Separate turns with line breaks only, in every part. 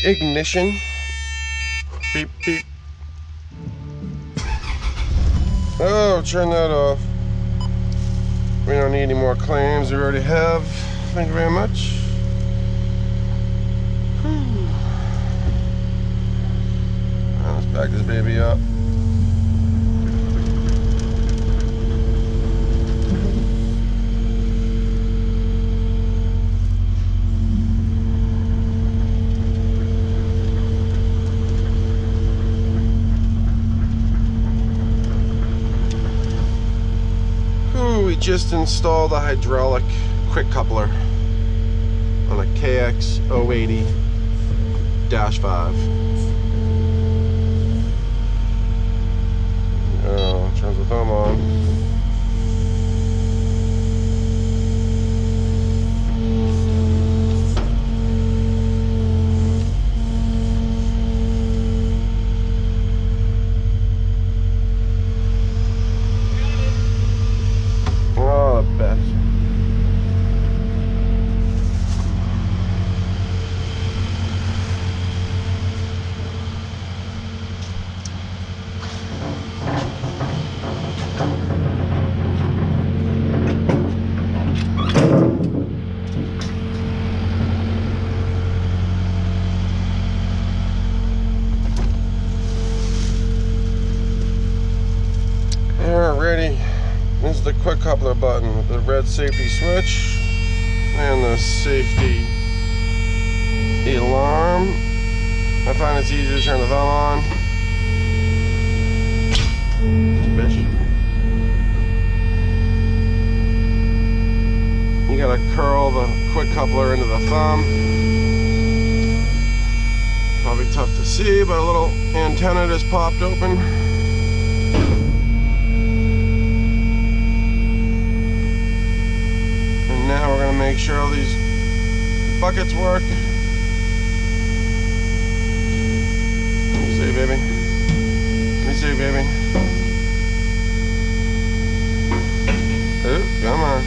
ignition. Beep, beep. Oh, turn that off. We don't need any more claims. We already have. Thank you very much. Let's back this baby up. We just installed a hydraulic quick coupler on a KX 080-5. Turns the thumb on. Alrighty, this is the quick coupler button with the red safety switch and the safety alarm. I find it's easier to turn the thumb on. Bitch. You gotta curl the quick coupler into the thumb. Probably tough to see, but a little antenna just popped open. Now we're going to make sure all these buckets work. Let me see, baby. Let me see, baby. Oh, come on.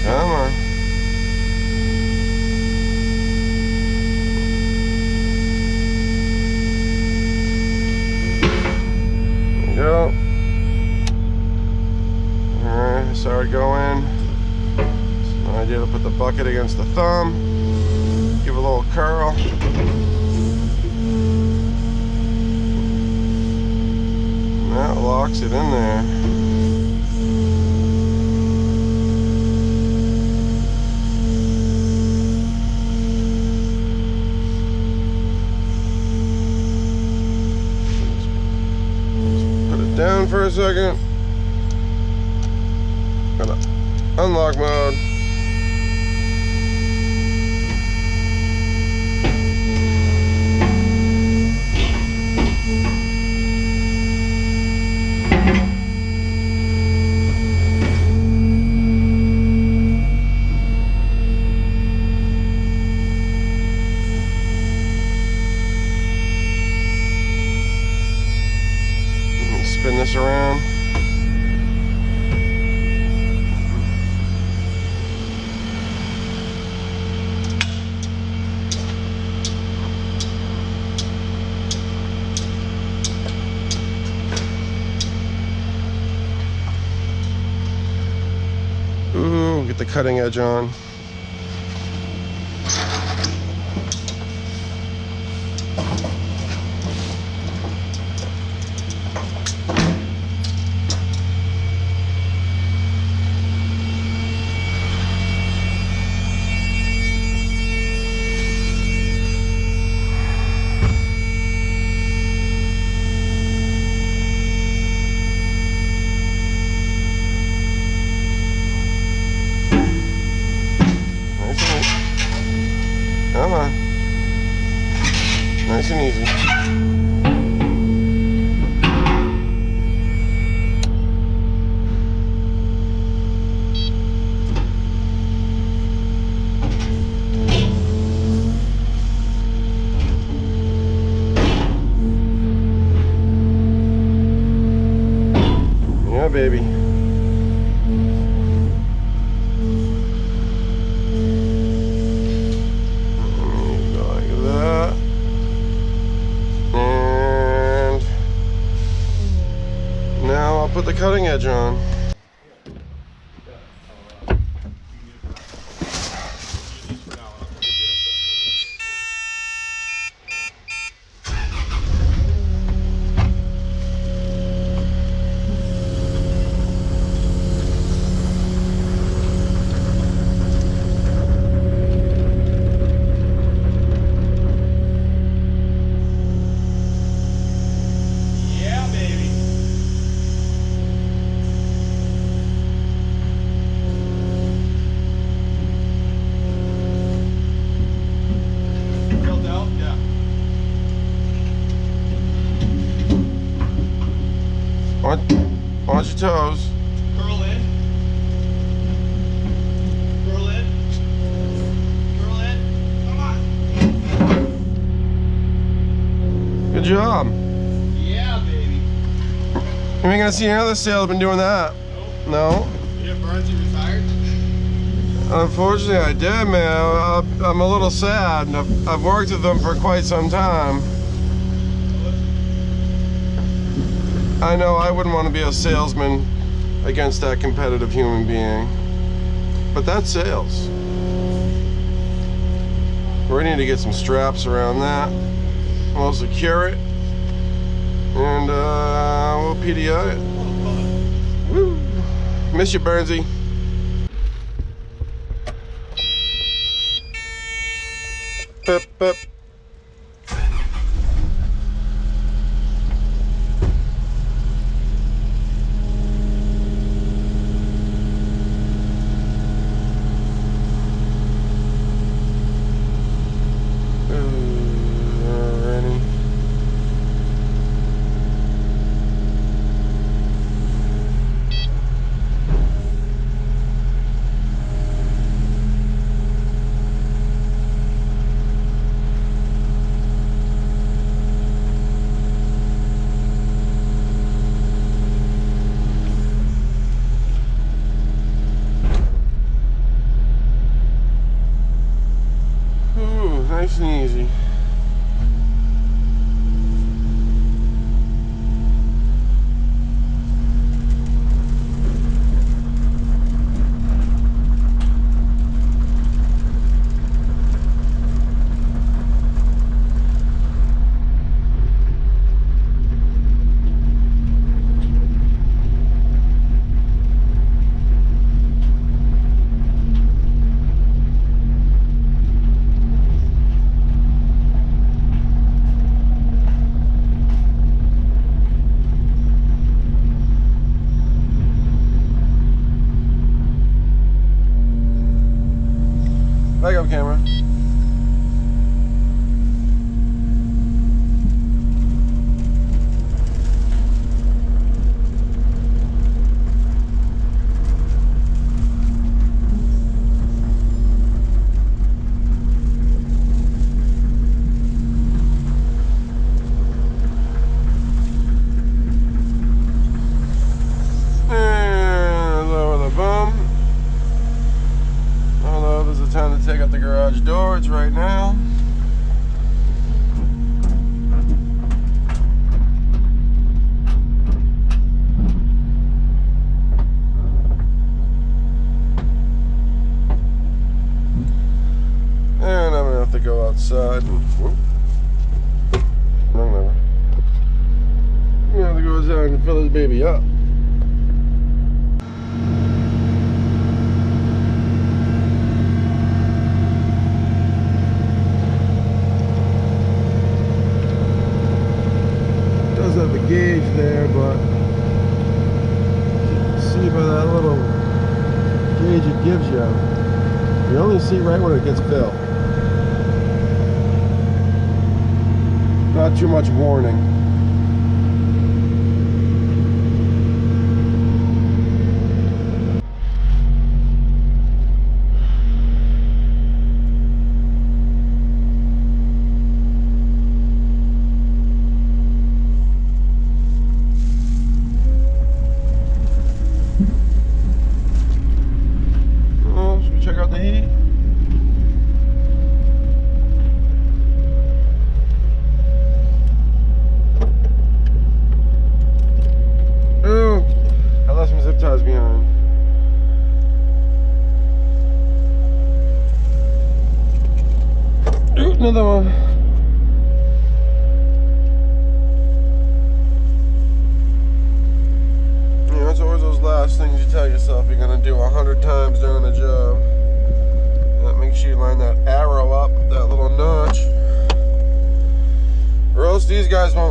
Come on. There you go. Started going. It's an idea to put the bucket against the thumb, give a little curl. And that locks it in there. Let's put it down for a second. Unlock mode. Spin this around. Ooh, get the cutting edge on. Come on. Nice and easy. Yeah, baby. put the cutting edge on. Watch your toes.
Curl in. Curl in. Curl in. Come on.
Good job.
Yeah, baby.
You ain't gonna see another salesman doing that.
Nope.
No.
Yeah, Barnesy retired?
Unfortunately, I did, man. I'm a little sad. I've worked with them for quite some time. I know I wouldn't want to be a salesman against that competitive human being, but that's sales. We need to get some straps around that. We'll secure it, and we'll PDI it. Woo! Miss you, Burnsy. Pip, pip. Nice and easy. Back up, camera. And lower the bum. Although there's a time to take out the garage door, it's right now. And I'm gonna have to go outside and whoop. Wrong lever. I'm gonna have to go outside and fill this baby up. Have the gauge there, but you can see by that little gauge it gives you only see right when it gets filled. Not too much warning. Check out the heat.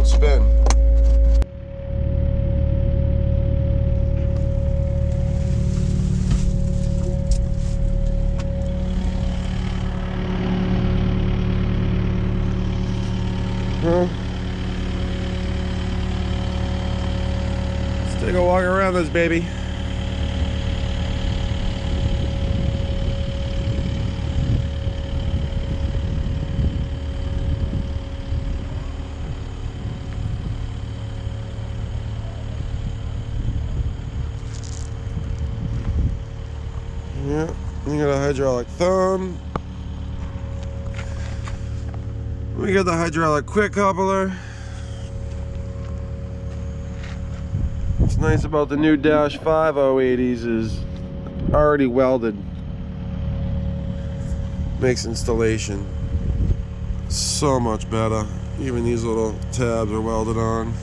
won't spin. Well, let's take a walk around this baby. Yeah, you got a hydraulic thumb. We got the hydraulic quick coupler. What's nice about the new Dash 5 080s is already welded. Makes installation so much better. Even these little tabs are welded on.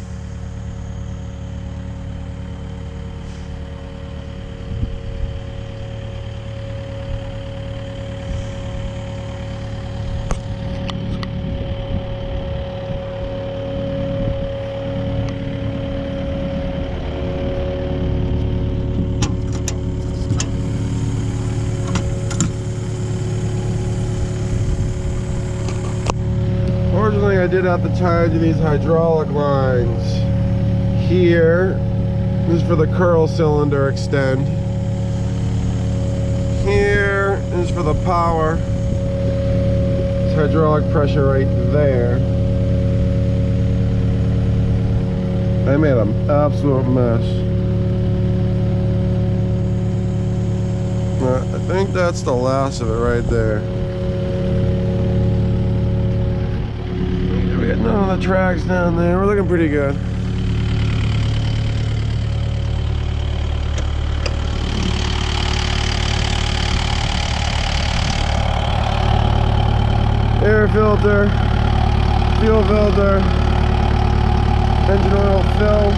Originally, I did have to tie to these hydraulic lines here. This is for the curl cylinder extend. Here is for the power. It's hydraulic pressure right there. I made an absolute mess. I think that's the last of it right there. Getting on the tracks down there. We're looking pretty good. Air filter, fuel filter, engine oil fill,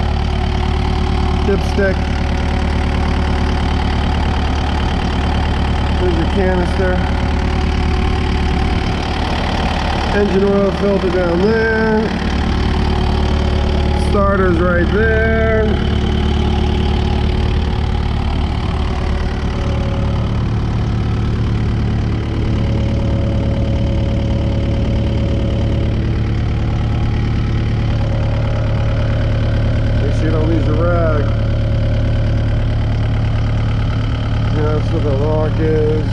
dipstick. There's your canister. Engine oil filter down there. Starters right there. Make sure you don't lose the rag. Yeah, that's where the lock is.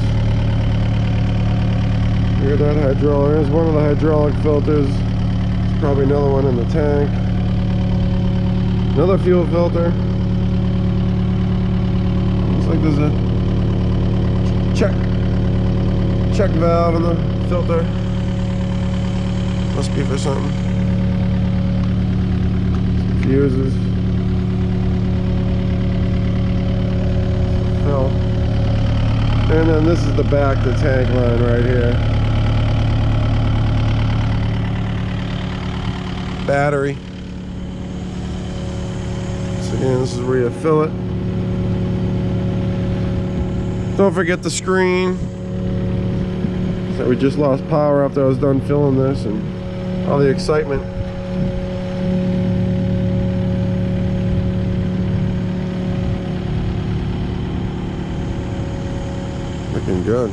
Look at that hydraulic. There's one of the hydraulic filters. There's probably another one in the tank. Another fuel filter. Looks like there's a check valve in the filter. Must be for something. Some fuses. Fill. And then this is the back to tank line right here. Battery. So again, this is where you fill it. Don't forget the screen. So we just lost power after I was done filling this and all the excitement. Looking good.